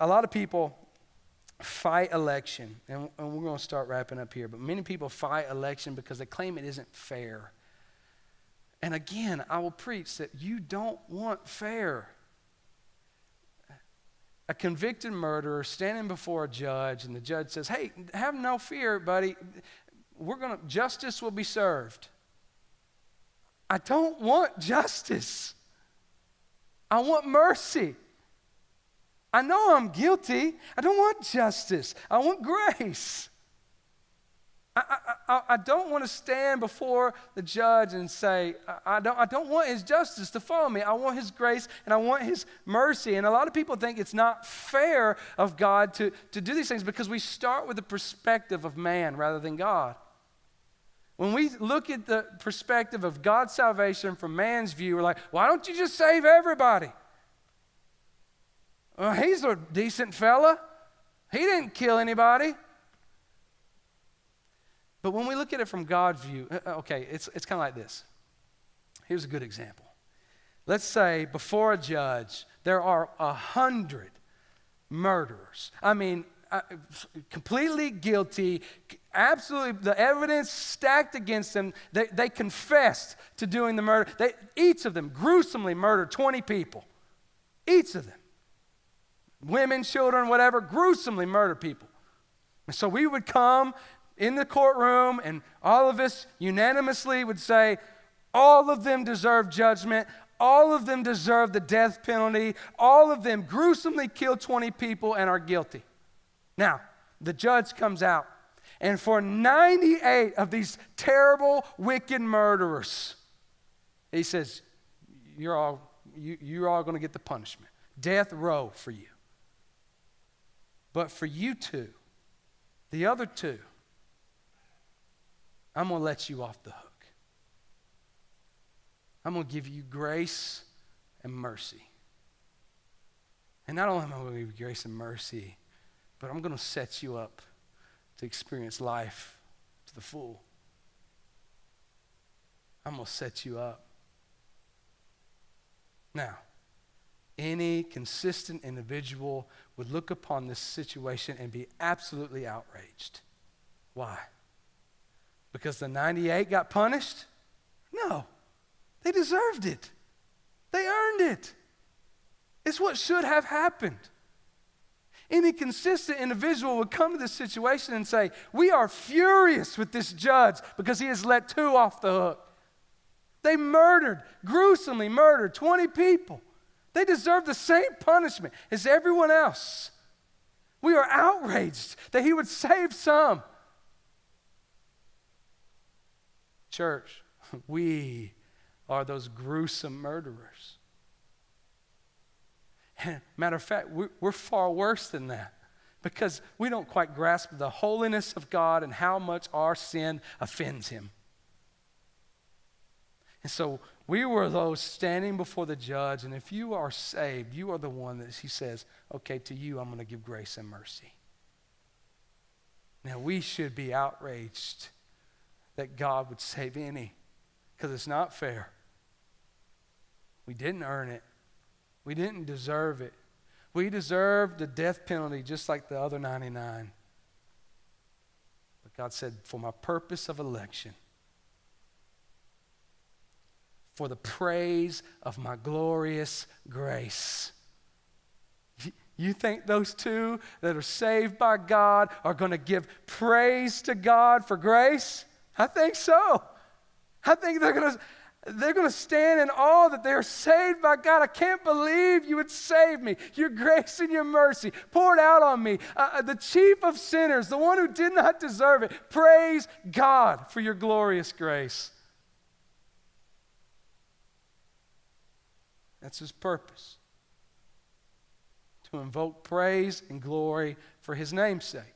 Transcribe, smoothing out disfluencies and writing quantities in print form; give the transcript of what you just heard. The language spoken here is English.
a lot of people fight election, and we're going to start wrapping up here, but many people fight election because they claim it isn't fair. And again, I will preach that you don't want fair. A convicted murderer standing before a judge, and the judge says, hey, have no fear, buddy. Justice will be served. I don't want justice. I want mercy. I know I'm guilty. I don't want justice. I want grace. I don't want to stand before the judge and say, I don't want his justice to follow me. I want his grace and I want his mercy. And a lot of people think it's not fair of God to do these things because we start with the perspective of man rather than God. When we look at the perspective of God's salvation from man's view, we're like, why don't you just save everybody? Well, he's a decent fella. He didn't kill anybody. But when we look at it from God's view, okay, it's kind of like this. Here's a good example. Let's say before a judge, there are 100 murderers. I mean, completely guilty, absolutely, the evidence stacked against them. They confessed to doing the murder. Each of them gruesomely murdered 20 people. Each of them. Women, children, whatever, gruesomely murdered people. And so we would come in the courtroom and all of us unanimously would say, all of them deserve judgment. All of them deserve the death penalty. All of them gruesomely killed 20 people and are guilty. Now, the judge comes out, and for 98 of these terrible, wicked murderers, he says, you're all going to get the punishment. Death row for you. But for you two, the other two, I'm going to let you off the hook. I'm going to give you grace and mercy. And not only am I going to give you grace and mercy, but I'm going to set you up to experience life to the full. I'm going to set you up. Now, any consistent individual would look upon this situation and be absolutely outraged. Why? Because the 98 got punished? No. They deserved it. They earned it. It's what should have happened. Any consistent individual would come to this situation and say, we are furious with this judge because he has let 2 off the hook. They gruesomely murdered 20 people. They deserve the same punishment as everyone else. We are outraged that he would save some. Church, we are those gruesome murderers. And matter of fact, we're far worse than that because we don't quite grasp the holiness of God and how much our sin offends him. And so we were those standing before the judge, and if you are saved, you are the one that he says, okay, to you I'm going to give grace and mercy. Now we should be outraged that God would save any, because it's not fair. We didn't earn it. We didn't deserve it. We deserved the death penalty just like the other 99. But God said, for my purpose of election, for the praise of my glorious grace. You think those two that are saved by God are going to give praise to God for grace? I think so. I think they're going to stand in awe that they're saved by God. I can't believe you would save me. Your grace and your mercy poured out on me. The chief of sinners, the one who did not deserve it. Praise God for your glorious grace. That's his purpose. To invoke praise and glory for his name's sake.